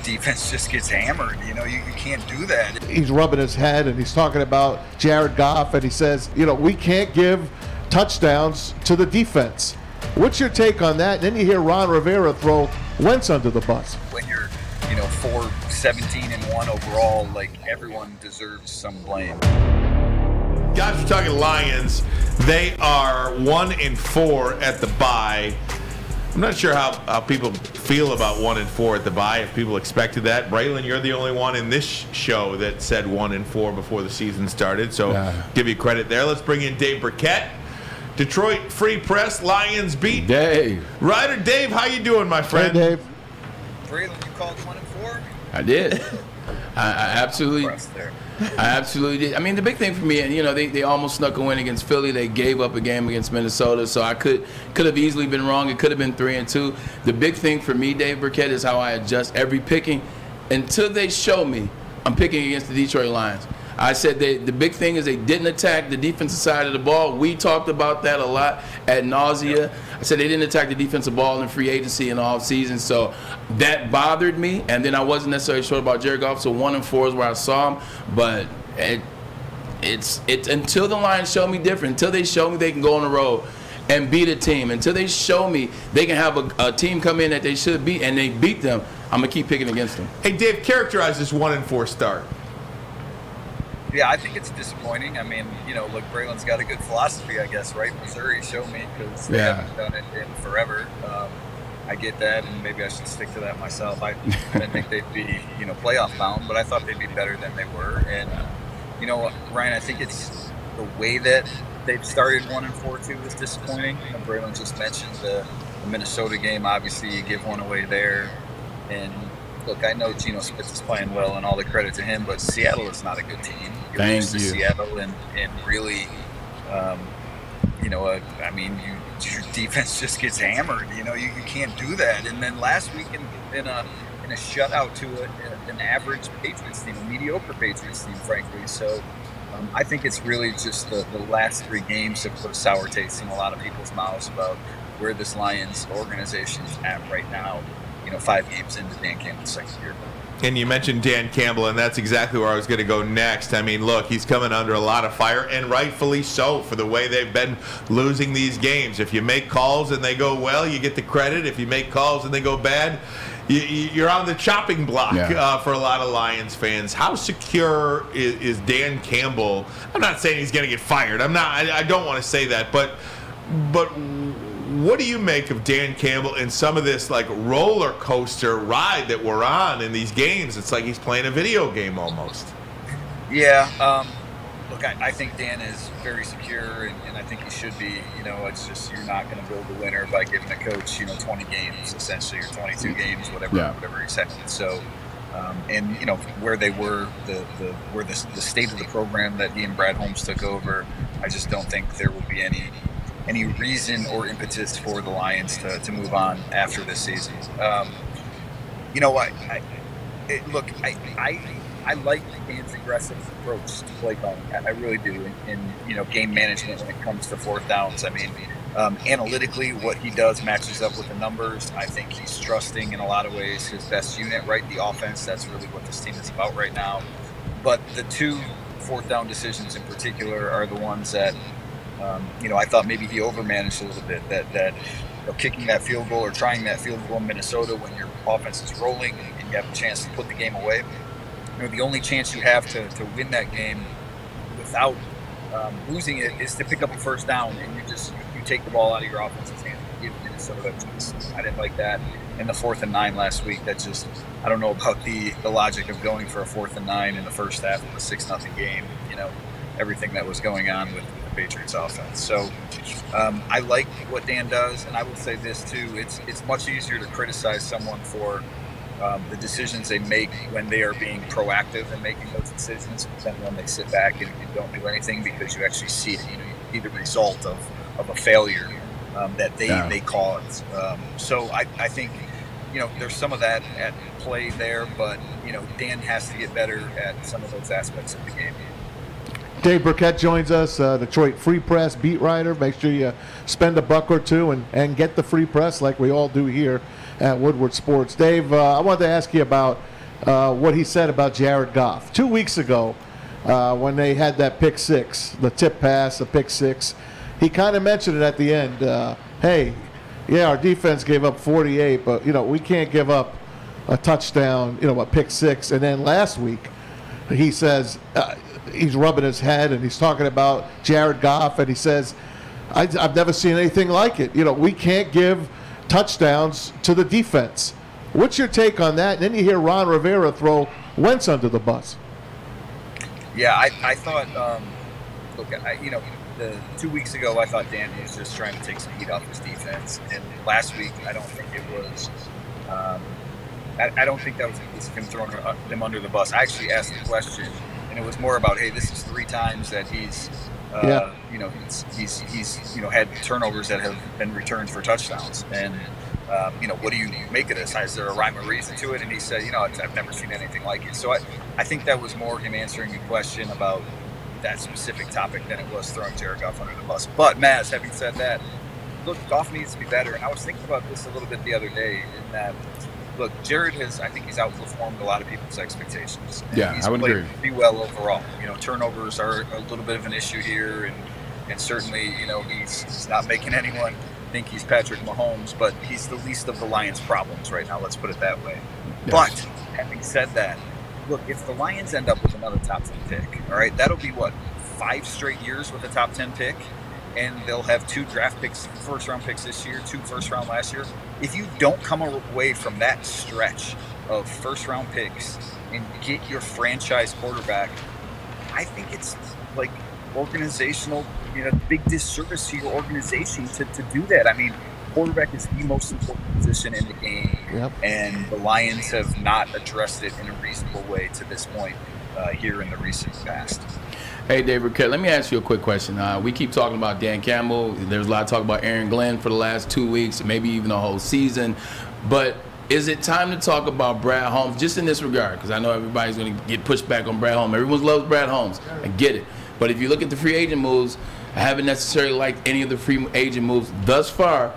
defense just gets hammered. You know, you can't do that. He's rubbing his head and he's talking about Jared Goff, and he says, you know, we can't give touchdowns to the defense. What's your take on that? And then you hear Ron Rivera throw Wentz under the bus. When you're, 4-17-1 overall, like, everyone deserves some blame. Guys, we're talking Lions. They are 1-4 at the bye. I'm not sure how people feel about 1-4 at the bye, if people expected that. Braylon, you're the only one in this show that said 1-4 before the season started, so give you credit there. Let's bring in Dave Birkett. Detroit Free Press, Lions beat. Dave. Ryder Dave, how you doing, my friend? Hey, Dave. Braylon, you called 1-4? I did. I absolutely did. I mean, the big thing for me, and they almost snuck a win against Philly. They gave up a game against Minnesota, so I could have easily been wrong. It could have been 3-2. The big thing for me, Dave Birkett, is how I adjust every picking until they show me I'm picking against the Detroit Lions. I said the big thing is they didn't attack the defensive side of the ball. We talked about that a lot ad nausea. I said they didn't attack the defensive ball in free agency and all season, so that bothered me. And then I wasn't necessarily sure about Jared Goff, so 1-4 is where I saw him. But it's until the Lions show me different, until they show me they can go on the road and beat a team, until they show me they can have a team come in that they should beat and they beat them, I'm going to keep picking against them. Hey, Dave, characterize this 1-4 start. Yeah, I think it's disappointing. I mean, look, Braylon's got a good philosophy, I guess, right? Missouri showed me, because they haven't done it in forever. I get that, and maybe I should stick to that myself. I didn't think they'd be, playoff bound, but I thought they'd be better than they were. And, Ryan, I think it's the way that they've started 1-4 too is disappointing. Braylon just mentioned the Minnesota game. Obviously, you give one away there. And, look, I know Geno Smith is playing well, and all the credit to him, but Seattle is not a good team. Thank you. Seattle, and really, I mean, your defense just gets hammered. You can't do that. And then last week in a shutout to an average Patriots team, a mediocre Patriots team, frankly. So I think it's really just the last 3 games have put a sour taste in a lot of people's mouths about where this Lions organization is at right now. 5 games into Dan Campbell's second year. And you mentioned Dan Campbell, and that's exactly where I was going to go next. I mean, look, he's coming under a lot of fire, and rightfully so, for the way they've been losing these games. If you make calls and they go well, you get the credit. If you make calls and they go bad, you're on the chopping block for a lot of Lions fans. How secure is Dan Campbell? I'm not saying he's going to get fired. I don't want to say that, but what do you make of Dan Campbell and some of this like roller coaster ride that we're on in these games? It's like he's playing a video game almost. Yeah, look, I think Dan is very secure, and I think he should be. It's just you're not going to build a winner by giving a coach 20 games essentially, or 22 games, whatever he's had. So, and where they were, the state of the program that he and Brad Holmes took over, I just don't think there will be any reason or impetus for the Lions to move on after this season. I like Dan's aggressive approach to play calling. I really do. In game management when it comes to 4th downs. I mean, analytically, what he does matches up with the numbers. I think he's trusting in a lot of ways his best unit, right? The offense. That's really what this team is about right now. But the 2 4th down decisions in particular are the ones that I thought maybe he overmanaged a little bit. That kicking that field goal or trying that field goal in Minnesota when your offense is rolling and you have a chance to put the game away. The only chance you have to win that game without losing it is to pick up a 1st down, and you take the ball out of your offense's hands and give Minnesota a chance. I didn't like that in the 4th and 9 last week. That just, I don't know about the logic of going for a 4th and 9 in the first half of a 6-0 game. Everything that was going on with the Patriots offense. So I like what Dan does, and I will say this too: it's much easier to criticize someone for the decisions they make when they are being proactive in making those decisions than when they sit back and don't do anything, because you actually see it. You see the result of a failure that they caused. So I think there's some of that at play there, but Dan has to get better at some of those aspects of the game. Dave Birkett joins us, Detroit Free Press beat writer. Make sure you spend $1 or $2 and get the Free Press like we all do here at Woodward Sports. Dave, I wanted to ask you about what he said about Jared Goff 2 weeks ago when they had that pick six, the tip pass, the pick six. He kind of mentioned it at the end. Hey, yeah, our defense gave up 48, but we can't give up a touchdown, a pick six. And then last week, he says he's rubbing his head and he's talking about Jared Goff, and he says, I've never seen anything like it. We can't give touchdowns to the defense. What's your take on that? And then you hear Ron Rivera throw Wentz under the bus. Yeah, I thought, look, the 2 weeks ago, I thought Dan was just trying to take some heat off his defense. And last week, I don't think it was, I don't think that was him throwing them under the bus. I actually asked the question, and it was more about, hey, this is 3 times that he's had turnovers that have been returned for touchdowns. And, what do you make of this? Is there a rhyme or reason to it? And he said, I've never seen anything like it. So I think that was more him answering a question about that specific topic than it was throwing Jared Goff under the bus. But, Maz, having said that, look, Goff needs to be better. And I was thinking about this a little bit the other day in that, look, Jared I think he's outperformed a lot of people's expectations. Yeah, I would agree. Pretty well overall. Turnovers are a little bit of an issue here, and certainly, he's not making anyone think he's Patrick Mahomes, but he's the least of the Lions' problems right now. Let's put it that way. Yes. But having said that, look, if the Lions end up with another top 10 pick, all right, that'll be 5 straight years with a top 10 pick, and they'll have 2 draft picks, first-round picks this year, 2 first-round last year. If you don't come away from that stretch of first-round picks and get your franchise quarterback, I think it's like organizational, big disservice to your organization to do that. I mean, quarterback is the most important position in the game, and the Lions have not addressed it in a reasonable way to this point here in the recent past. Hey, Dave Birkett, let me ask you a quick question. We keep talking about Dan Campbell. There's a lot of talk about Aaron Glenn for the last 2 weeks, maybe even the whole season. But is it time to talk about Brad Holmes, just in this regard? Because I know everybody's going to get pushed back on Brad Holmes. Everyone loves Brad Holmes. I get it. But if you look at the free agent moves, I haven't necessarily liked any of the free agent moves thus far.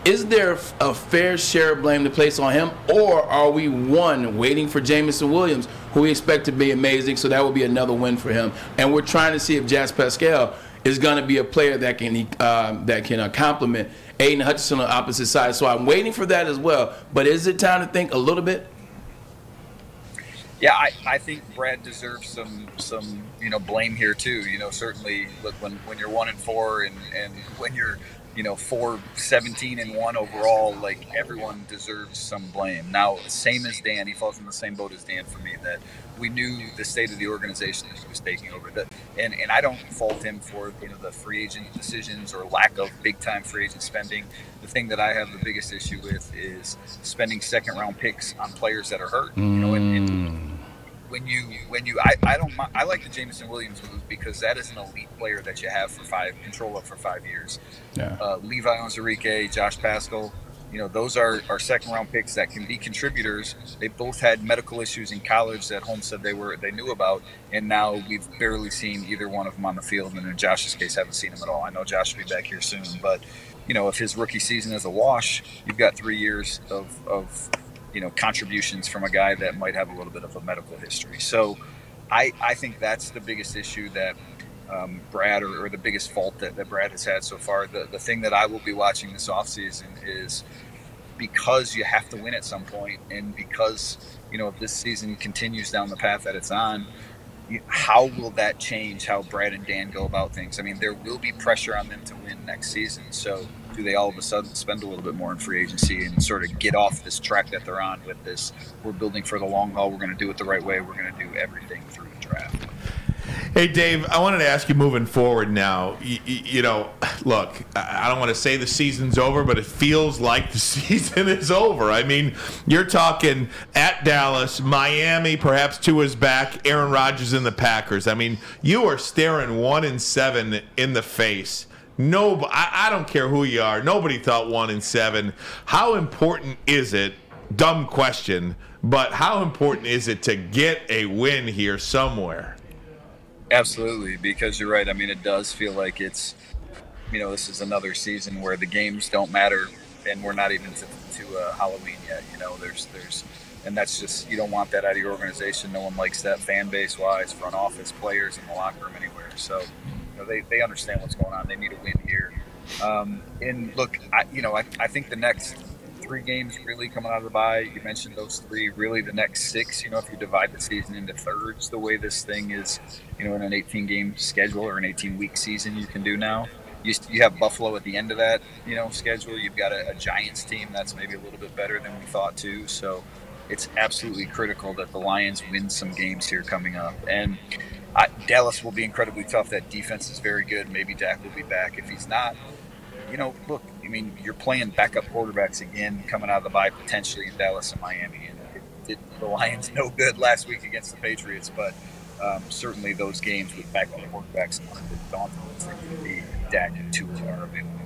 Is there a fair share of blame to place on him, or are we waiting for Jameson Williams, who we expect to be amazing, so that will be another win for him? And we're trying to see if Jas Pascal is going to be a player that can complement Aiden Hutchinson on the opposite side. So I'm waiting for that as well. But is it time to think a little bit? Yeah, I think Brad deserves some blame here too. Certainly, look, when you're 1-4 and when you're 4-17-1 overall, like, everyone deserves some blame. Now, same as Dan, he falls in the same boat as Dan for me, that we knew the state of the organization that he was taking over. And I don't fault him for the free agent decisions or lack of big time free agent spending. The thing that I have the biggest issue with is spending second round picks on players that are hurt. I like the Jameson Williams move because that is an elite player that you have for control of for 5 years. Yeah. Levi Onwuzurike, Josh Pascal, those are second round picks that can be contributors. They both had medical issues in college that Holmes said they knew about, and now we've barely seen either one of them on the field. And in Josh's case, haven't seen him at all. I know Josh will be back here soon, but if his rookie season is a wash, you've got 3 years of contributions from a guy that might have a little bit of a medical history. So I think that's the biggest issue that Brad, or the biggest fault that Brad has had so far. The thing that I will be watching this offseason is, because you have to win at some point, and because, if this season continues down the path that it's on, how will that change how Brad and Dan go about things? I mean, there will be pressure on them to win next season. So do they all of a sudden spend a little bit more in free agency and sort of get off this track that they're on with this, we're building for the long haul, we're going to do it the right way, we're going to do everything through the draft? Hey, Dave, I wanted to ask you, moving forward now, look, I don't want to say the season's over, but it feels like the season is over. I mean, you're talking at Dallas, Miami, perhaps Tua's back, Aaron Rodgers and the Packers. I mean, you are staring 1-7 in the face. No, I don't care who you are. Nobody thought 1-7. How important is it? Dumb question, but how important is it to get a win here somewhere? Absolutely, because you're right. I mean, it does feel like it's, this is another season where the games don't matter, and we're not even to Halloween yet. There's And that's just, you don't want that out of your organization. No one likes that, fan base wise, front office, players, in the locker room, anywhere. So, they understand what's going on. They need a win here. And look, I think the next 3 games really coming out of the bye, you mentioned those 3, really the next 6, if you divide the season into thirds, the way this thing is, in an 18-game schedule or an 18-week season you can do now. You have Buffalo at the end of that, schedule. You've got a Giants team that's maybe a little bit better than we thought too. So it's absolutely critical that the Lions win some games here coming up. And Dallas will be incredibly tough. That defense is very good. Maybe Dak will be back. If he's not, look, you're playing backup quarterbacks again coming out of the bye potentially in Dallas and Miami. And it did the Lions no good last week against the Patriots, but certainly those games with backup quarterbacks are daunting. The Dak and Tua are available.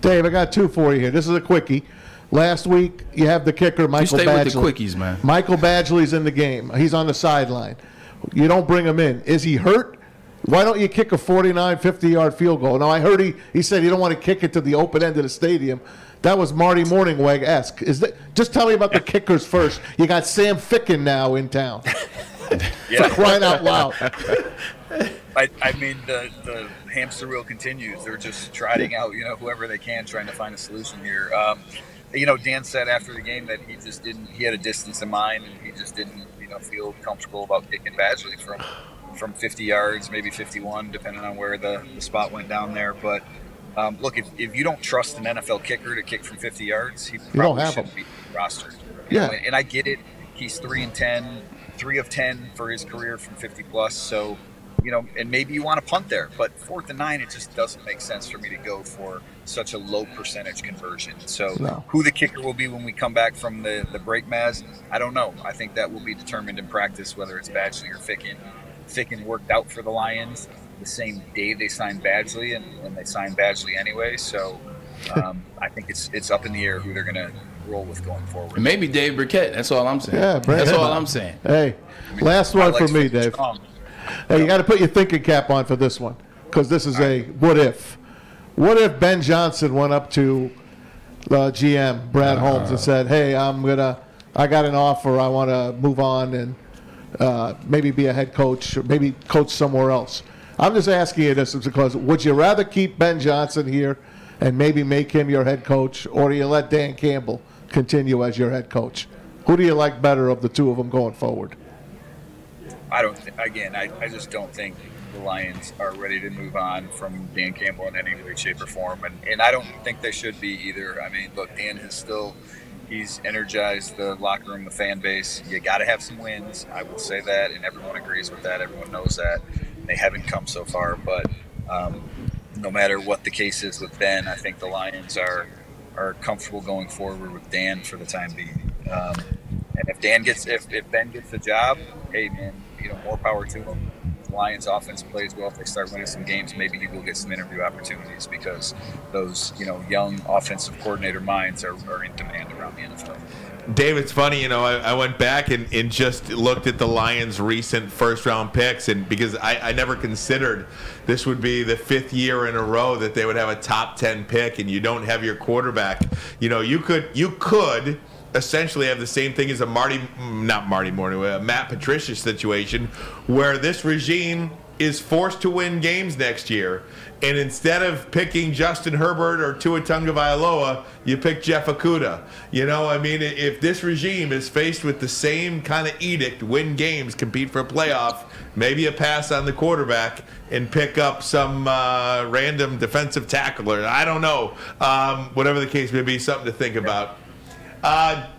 Dave, I got 2 for you here. This is a quickie. Last week, you have the kicker, Michael Badgley. You stay with the quickies, man. Michael Badgley's in the game. He's on the sideline. You don't bring him in. Is he hurt? Why don't you kick a 49, 50-yard field goal? Now, I heard he said he don't want to kick it to the open end of the stadium. That was Marty Morningweg-esque. Just tell me about the kickers first. You got Sam Ficken now in town. For crying out loud. The hamster wheel continues. They're just trotting out, whoever they can, trying to find a solution here. Dan said after the game that he had a distance in mind, and he just didn't, feel comfortable about kicking Badgley from 50 yards, maybe 51, depending on where the spot went down there. But look, if you don't trust an NFL kicker to kick from 50 yards, he probably shouldn't be rostered. Yeah. And I get it. He's 3-10, 3 of 10 for his career from 50 plus. So, and maybe you want to punt there, but 4th and 9, it just doesn't make sense for me to go for such a low percentage conversion. So who the kicker will be when we come back from the break, Maz, I don't know. I think that will be determined in practice, whether it's Badgley or Ficken. Ficken worked out for the Lions the same day they signed Badgley, and they signed Badgley anyway. So I think it's up in the air who they're going to roll with going forward. Maybe Dave Birkett. That's all I'm saying. Yeah, that's all I'm saying. Hey, last one for me, Dave. Hey, you got to put your thinking cap on for this one, because this is a what if. What if Ben Johnson went up to GM Brad Holmes and said, "Hey, I got an offer. I want to move on and maybe be a head coach, or maybe coach somewhere else." I'm just asking you this because would you rather keep Ben Johnson here and maybe make him your head coach, or do you let Dan Campbell continue as your head coach? Who do you like better of the 2 of them going forward? I just don't think the Lions are ready to move on from Dan Campbell in any way, shape, or form. And I don't think they should be either. Look, Dan he's energized the locker room, the fan base. You got to have some wins. I will say that, and everyone agrees with that. Everyone knows that. They haven't come so far, but no matter what the case is with Ben, I think the Lions are comfortable going forward with Dan for the time being. And if Ben gets the job, hey man, more power to him. The Lions offense plays well. If they start winning some games, maybe he will get some interview opportunities, because those young offensive coordinator minds are in demand around the NFL. Dave, it's funny, I went back and just looked at the Lions' recent first-round picks, and because I never considered this would be the 5th year in a row that they would have a top 10 pick, and you don't have your quarterback. You could essentially have the same thing as a Matt Patricia situation, where this regime is forced to win games next year, and instead of picking Justin Herbert or Tua Tagovailoa, you pick Jeff Okudah. If this regime is faced with the same kind of edict, win games, compete for a playoff, maybe a pass on the quarterback and pick up some random defensive tackler. I don't know. Whatever the case may be, something to think about. I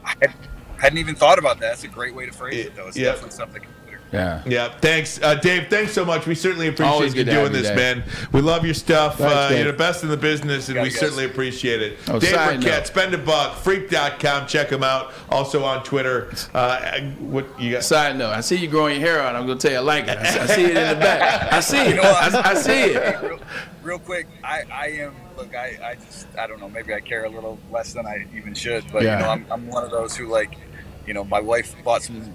hadn't even thought about that. That's a great way to phrase it, though. It's definitely something to consider. Yeah. Thanks, Dave. Thanks so much. We certainly appreciate you doing this, man. We love your stuff. Thanks, you're the best in the business, and we certainly appreciate it. Oh, Dave Birkett, spend a buck, freak.com. Check him out. Also on Twitter. What you got? Side note, I see you growing your hair out. I'm going to tell you I like it. I see it in the back. I see it. I see it. Real quick, I am. Look, I don't know. Maybe I care a little less than I even should, but I'm one of those who my wife bought some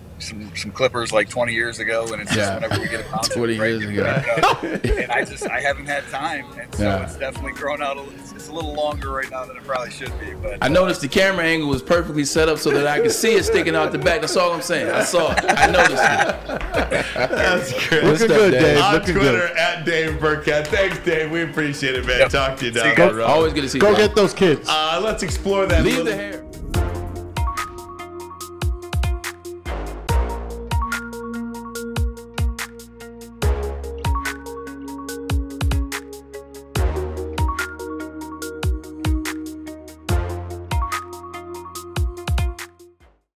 clippers like 20 years ago, and it's just whenever we get a concert, 20 years ago. And I haven't had time, and so it's definitely grown out. It's a little longer right now than it probably should be. But I noticed the camera angle was perfectly set up so that I could see it sticking out the back. That's all I'm saying. I saw it. I noticed it. That's great. Looking good, Dave. On Looking Twitter good. at Dave Birkett. Thanks, Dave. We appreciate it, man. Yep. Talk to you down See you the guys. road. Always good to see you. Go John. get those kids. Let's explore that. Leave the hair.